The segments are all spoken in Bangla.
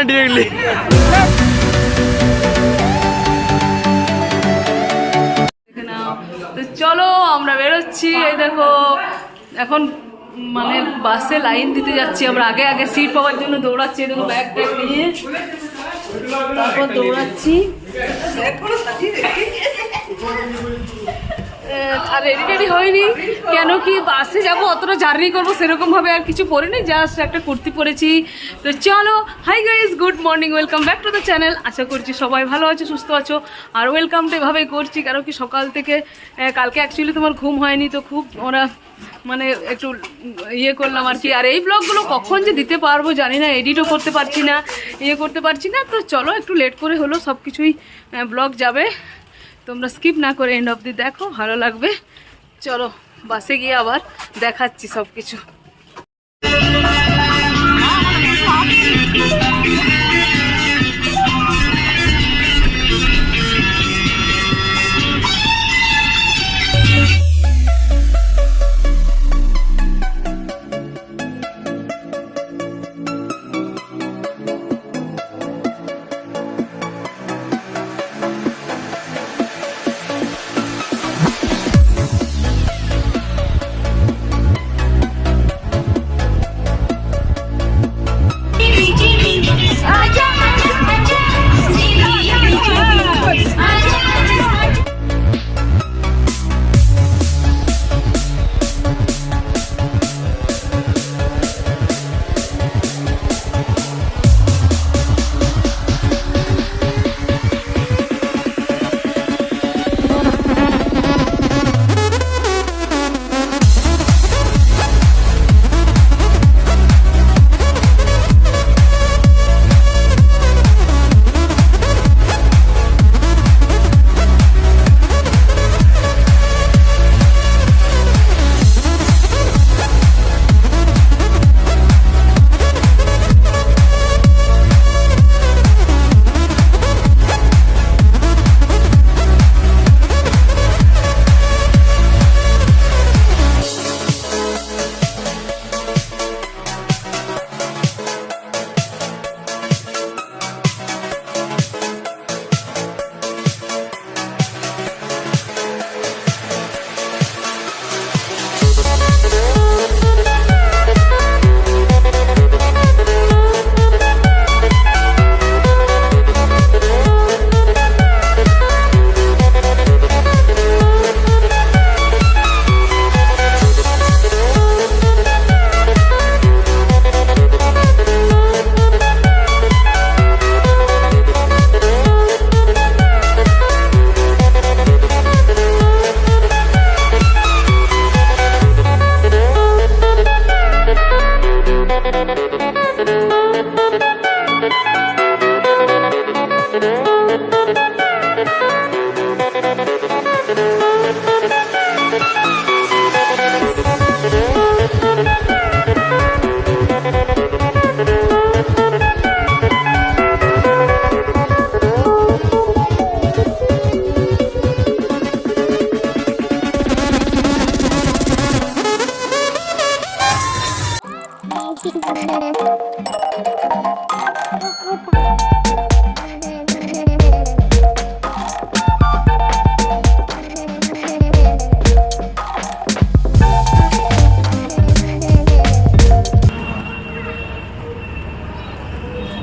না ডিরেক্টলি। তো চলো আমরা বেরোচ্ছি। এই দেখো এখন মানে বাসে লাইন দিতে যাচ্ছি আমরা, আগে আগে সিট পাওয়ার জন্য দৌড়াচ্ছি। দেখো ব্যাগ ট্যাগ নিয়ে তারপর দৌড়াচ্ছি। আর রেডি টেডি হয়নি, কেন কি বাসে যাবো, অতটা জার্নি করবো সেরকম ভাবে আর কিছু পরিনি, জাস্ট একটা কুর্তি পরেছি। তো চলো, hi guys, good morning, welcome back to the channel. আশা করছি সবাই ভালো আছো, সুস্থ আছো। আর ওয়েলকামটা এভাবেই করছি, কারণ কি সকাল থেকে কালকে অ্যাকচুয়ালি তোমার ঘুম হয়নি, তো খুব ওরা মানে একটু ইয়ে করলাম আর কি। আর এই ব্লগগুলো কখন যে দিতে পারবো জানি না, এডিটও করতে পারছি না, করতে পারছি না। তো চলো একটু লেট করে হলো সব কিছুই ব্লগ যাবে, তোমরা স্কিপ না করে এন্ড অবধি দেখো, ভালো লাগবে। চলো বাসে গিয়ে আবার দেখাচ্ছি সব কিছু।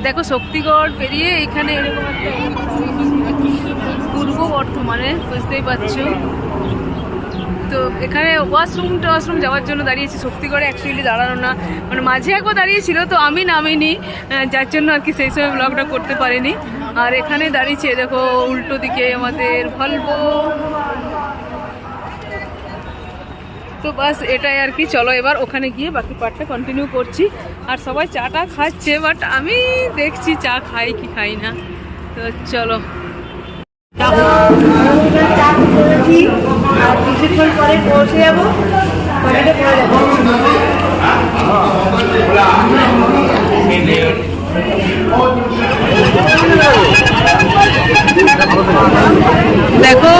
দেখো শক্তিগড় পেরিয়ে এখানে এরকম একটা পূর্ব বর্ধমানে, বুঝতেই পারছো। তো এখানে ওয়াশরুম যাওয়ার জন্য দাঁড়িয়েছি। শক্তিগড়ে অ্যাকচুয়ালি দাঁড়ানো না, মানে মাঝে একবার দাঁড়িয়েছিল, তো আমি নামিনি, যার জন্য আর কি সেই সময় ব্লগটা করতে পারিনি। আর এখানে দাঁড়িয়েছে দেখো উল্টো দিকে আমাদের ভলভো। তো বাস এটাই আর কি। চলো এবার ওখানে গিয়ে বাকি পার্টটা কন্টিনিউ করছি। আর সবাই চাটা খাচ্ছে, বাট আমি দেখছি চা খাই কি খাই না। তো চলো, কিছুক্ষণ পরে পৌঁছে যাবো, পরে দেখো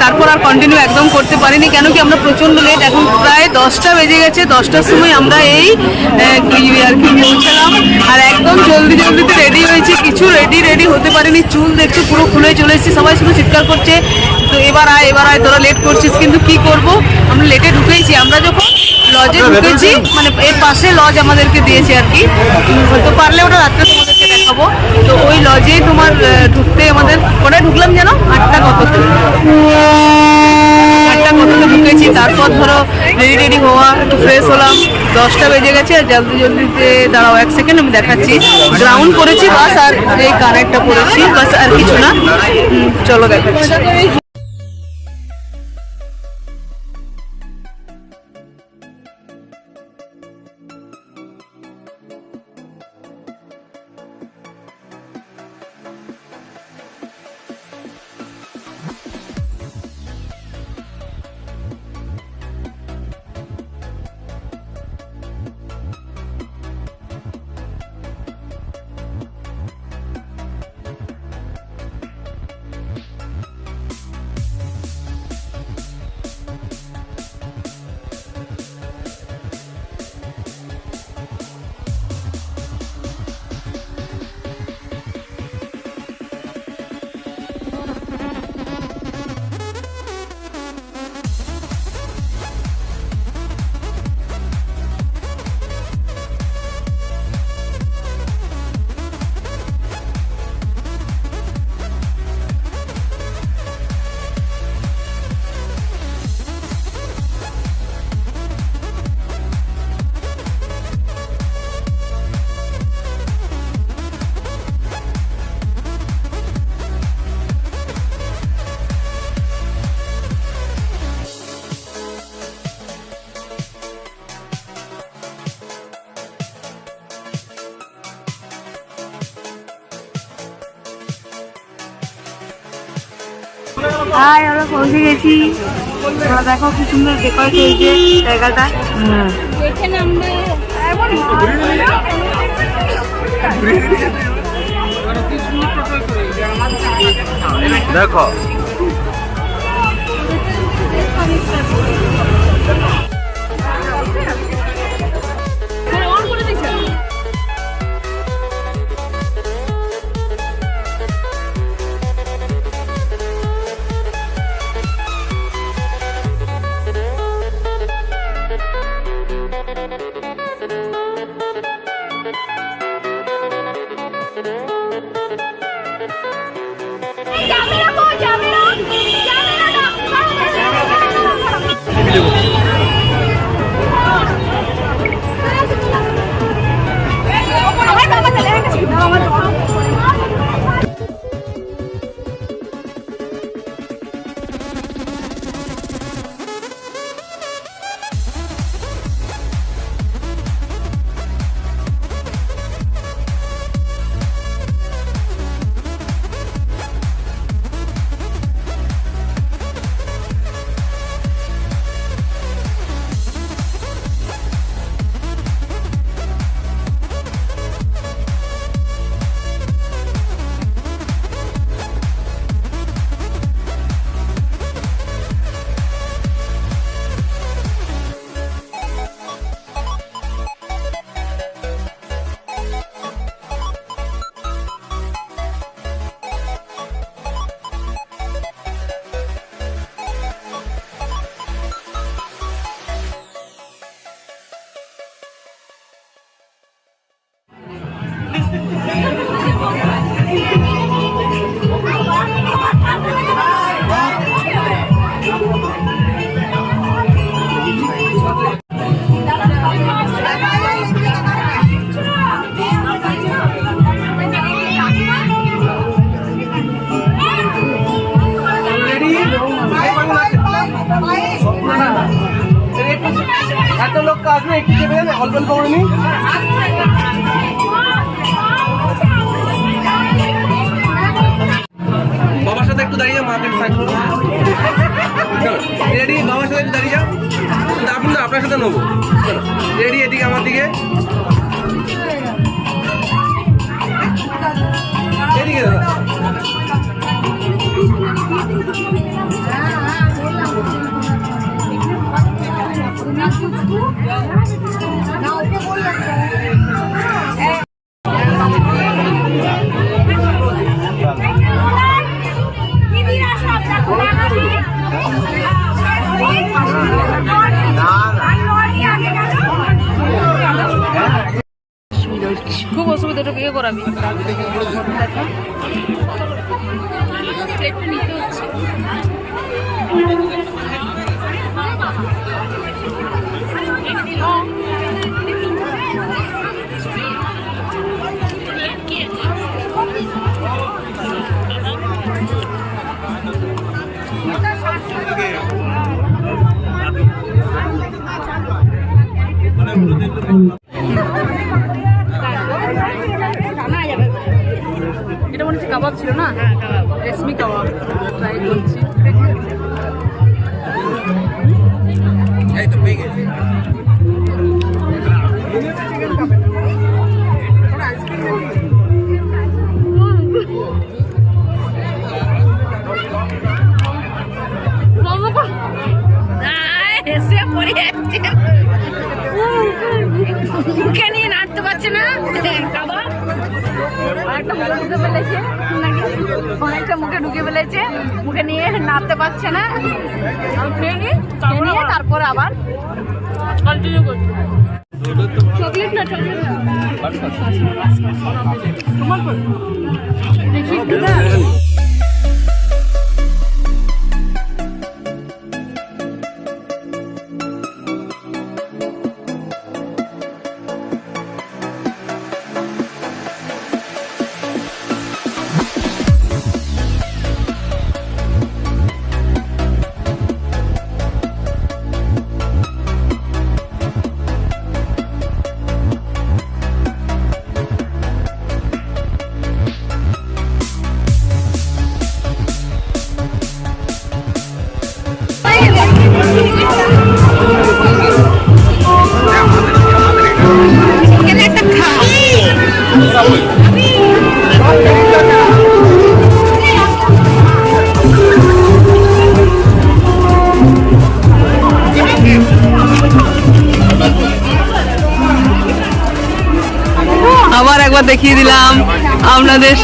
তারপর আর কন্টিনিউ একদম করতে পারিনি, কেন কি আমরা প্রচণ্ড লেট, এখন প্রায় 10টা বেজে গেছে। 10টার সময় আমরা এই আর কি পৌঁছালাম, আর একদম জলদি জলদিতে রেডি হয়েছি, কিছু রেডি হতে পারিনি। চুল দেখছো পুরো খুলে চলে এসেছি, সবাই শুধু চিৎকার করছে তো এবার আয় তোরা লেট করছিস, কিন্তু কি করব, আমরা লেটে ঢুকেইছি। আমরা যখন লজে ঢুকেছি, মানে এর পাশে লজ আমাদেরকে দিয়েছে আর কি, হয়তো পারলে ওটা রাত্রে তোমাদেরকে দেখাবো। তো ওই লজেই তোমার ঢুকতে আমাদের ওটাই ঢুকলাম যেন 8টা কততে ঢুকেছি। তারপর ধরো রেডি হওয়া, একটু ফ্রেশ হলাম, 10টা বেজে গেছে। আর জলদিতে দাঁড়াও 1 সেকেন্ড আমি দেখাচ্ছি। গ্রাউন্ড করেছি বাস, আর এই কানেক্টটা করেছি বাস, আর কিছু না। চলো দেখাচ্ছি। হাই, আমরা পৌঁছে গেছি। দেখো কি সুন্দর ডেকোরেট হয়েছে জায়গাটা। দেখো এত লোক আসবে, একটু চেপে দেন, অল্প অল্প করে নিন। বাবার সাথে একটু দাঁড়িয়ে যাও, মাকে রেডি, বাবার সাথে একটু দাঁড়িয়ে যাও। আপনি না, আপনার সাথে নেবো। রেডি, এদিকে আমার দিকে, এদিকে দাদা। খুব অসুবিধা, একটু বিয়ে করাবি একটু নিতে হচ্ছে। এটা মনে হচ্ছে কাবাব ছিল না, রেশমি কাবাব ট্রাই করছি। এই তো পেয়ে গেছি। মুখে নিয়ে নাড়তে পারছে না, অনেকটা মুখে ঢুকে ফেলেছে, মুখে নিয়ে নাড়তে পারছে না। খেয়ে নিয়ে তারপর আবার কন্টিনিউ করছি। চকলেট না, চকলেট তোমার দেখি একটু না। আবার একবার দেখিয়ে দিলাম আপনাদের,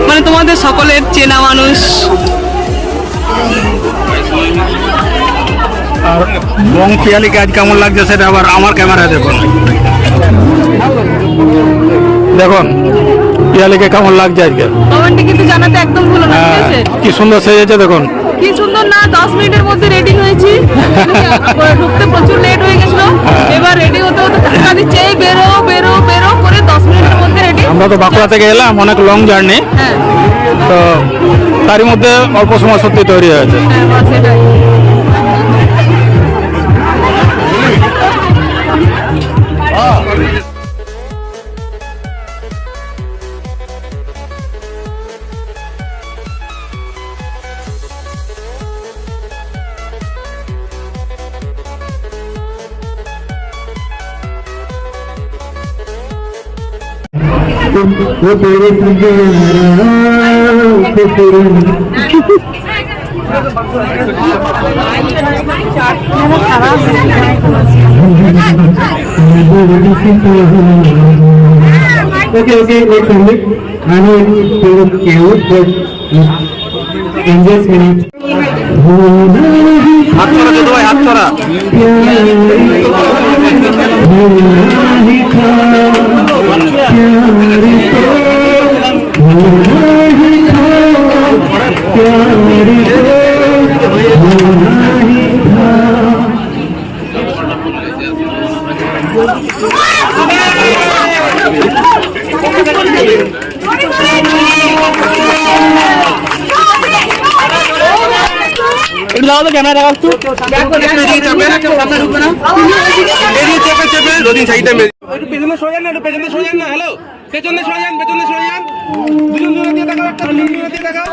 মানে তোমাদের সকলের চেনা মানুষ। আর বং পিয়ালিকে আজ কেমন লাগছে সেটা আবার আমার ক্যামেরায় দেখুন। দেখুন পিয়ালিকে কেমন লাগছে আজকে, কমেন্টে কিন্তু জানাতে একদম ভুলো না, ঠিক আছে? কি সুন্দর সেজেছে দেখুন, কি সুন্দর না। 10 মিনিটের মধ্যে রেডি হয়েছি, ঢুকতে প্রচুর লেট হয়ে গেছিল। এবার রেডি হতে হতে ধাক্কা দিচ্ছে, এই বেরো বেরো বেরো করে 10 মিনিটের মধ্যে রেডি। আমরা তো বাঁকুড়া থেকে এলাম, অনেক লং জার্নি, হ্যাঁ তো তারই মধ্যে অল্প সময় সত্যি তৈরি হয়েছে। হ্যাঁ, বাস এটাই। वो तेरे okay, let's end it. I know it's so cute, but enjoy it. হাত ছড়া যদু ভাই, হাত ছড়া। দাও তো ক্যামেরা একটু পেছনে সরে যান না, একটু পেছনে সরে যান না। হ্যালো, পেছনে সরে যান, পেছনে সরে যান। দুজন দুজনের দিকে তাকাও, একটা দুজন দুজনের দিকে তাকাও,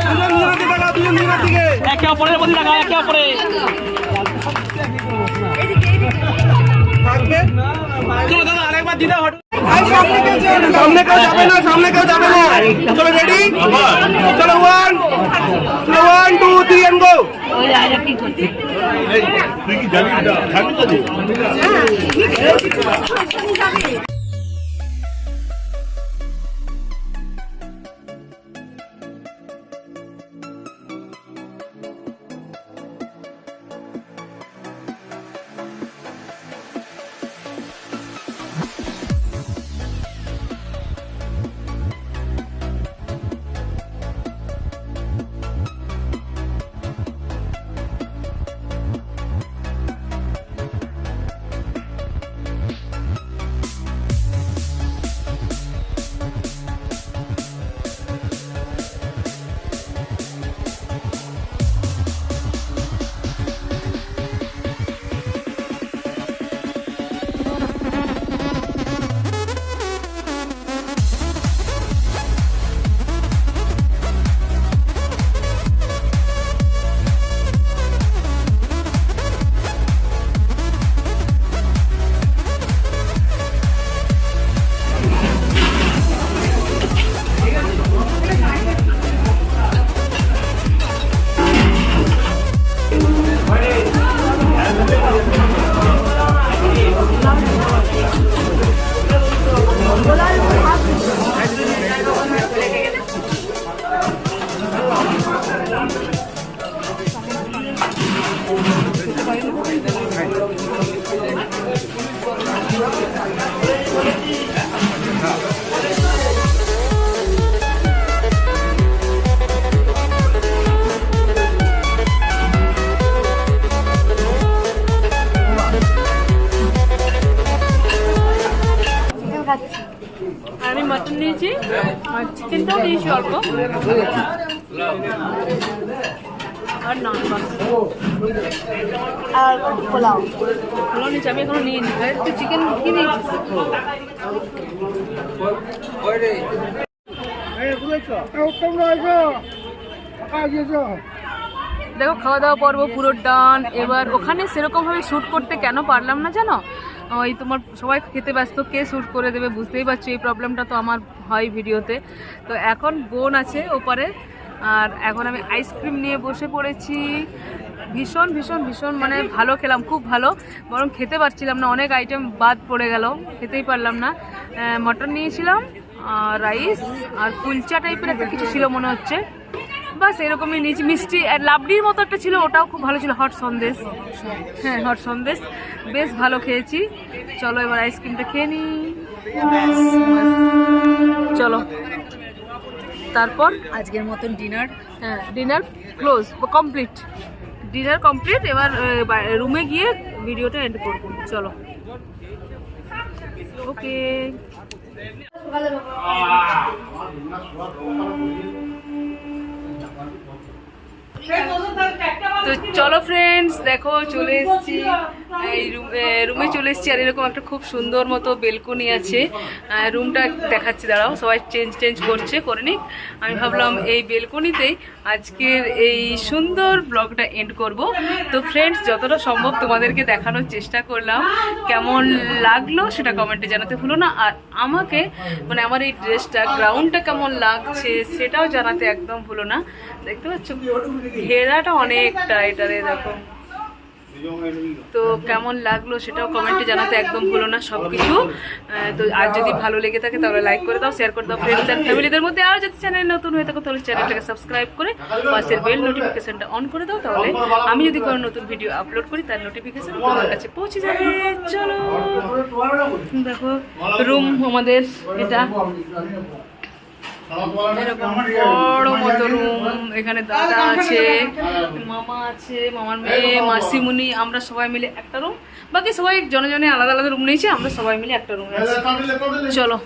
দুজন দুজনের দিকে তাকাও, দুজন দুজনের দিকে। একে অপরের প্রতি লাগাও, একে অপরে থাকবে। চলো দাদা আরেকবার দিদা হট সামনে কেউ যাবে না, সামনে কেউ যাবে না। চলো রেডি, চলো 1 2 3 এন্ড গো। তুই কি জানি না খাবি তো আমি মটন নিয়েছি আর চিকেনটাও নিয়েছি অল্প, আর নান আর পোলাও নিয়েছি। আমি এখনো নিয়ে নিই। তুই চিকেন কি নিয়েছিস? দেখো খাওয়া দাওয়া পর্ব পুরো ডান। এবার ওখানে সেরকমভাবে শ্যুট করতে কেন পারলাম না জানো, ওই তোমার সবাই খেতে ব্যস্ত, কে শ্যুট করে দেবে বুঝতেই পারছো। এই প্রবলেমটা তো আমার হয় ভিডিওতে। তো এখন বোন আছে ওপারে, আর এখন আমি আইসক্রিম নিয়ে বসে পড়েছি। ভীষণ ভীষণ ভীষণ মানে ভালো খেলাম, খুব ভালো, বরং খেতে পারছিলাম না, অনেক আইটেম বাদ পড়ে গেল, খেতেই পারলাম না। মটন নিয়েছিলাম, রাইস আর কুলচা টাইপের একটা কিছু ছিল মনে হচ্ছে, বাস এরকমই নিয়েছি। মিষ্টি আর লাবড়ির মতো একটা ছিল, ওটাও খুব ভালো ছিল, হট সন্দেশ। হ্যাঁ হট সন্দেশ, বেশ ভালো খেয়েছি। চলো এবার আইসক্রিমটা খেয়ে নিই। চলো তারপর আজকের মতন ডিনার, হ্যাঁ dinner close, complete, dinner complete. এবার রুমে গিয়ে ভিডিওটা এন্ড করবো। চলো ওকে। তো চলো ফ্রেন্ডস, দেখো চলে এসেছি এই রুমে চলে এসেছি। আর এরকম একটা খুব সুন্দর মতো বেলকনি আছে। রুমটা দেখাচ্ছি, দাঁড়াও, সবাই চেঞ্জ করে নিক। আমি ভাবলাম এই বেলকনিতেই আজকের এই সুন্দর ব্লগটা এন্ড করব। তো ফ্রেন্ডস, যতটা সম্ভব তোমাদেরকে দেখানোর চেষ্টা করলাম। কেমন লাগলো সেটা কমেন্টে জানাতে ভুলো না। আর আমাকে মানে আমার এই ড্রেসটা, গ্রাউন্ডটা কেমন লাগছে সেটাও জানাতে একদম ভুলো না। দেখতে পাচ্ছ ঘেরাটা অনেকটা, এটারে দেখো। তো কেমন লাগলো সেটাও কমেন্টে জানাতে একদম ভুলো না সব কিছু। তো আর যদি ভালো লেগে থাকে তাহলে লাইক করে দাও, শেয়ার করে দাও ফ্রেন্ডস অ্যান্ড ফ্যামিলিদের মধ্যে। আর যদি চ্যানেল নতুন হয়ে থাকো তাহলে চ্যানেলটাকে সাবস্ক্রাইব করে পাশের বেল নোটিফিকেশনটা অন করে দাও, তাহলে আমি যদি কোনো নতুন ভিডিও আপলোড করি তার নোটিফিকেশন তোমার কাছে পৌঁছে যাবে। চলো দেখো রুম আমাদের এটা, এরকম বড় মতো রুম। এখানে দাদা আছে, মামা আছে, মামার মেয়ে, মাসিমুনি, আমরা সবাই মিলে একটা রুম। বাকি সবাই জনে জনে আলাদা আলাদা রুম নিয়েছে, আমরা সবাই মিলে একটা রুমে আছি। চলো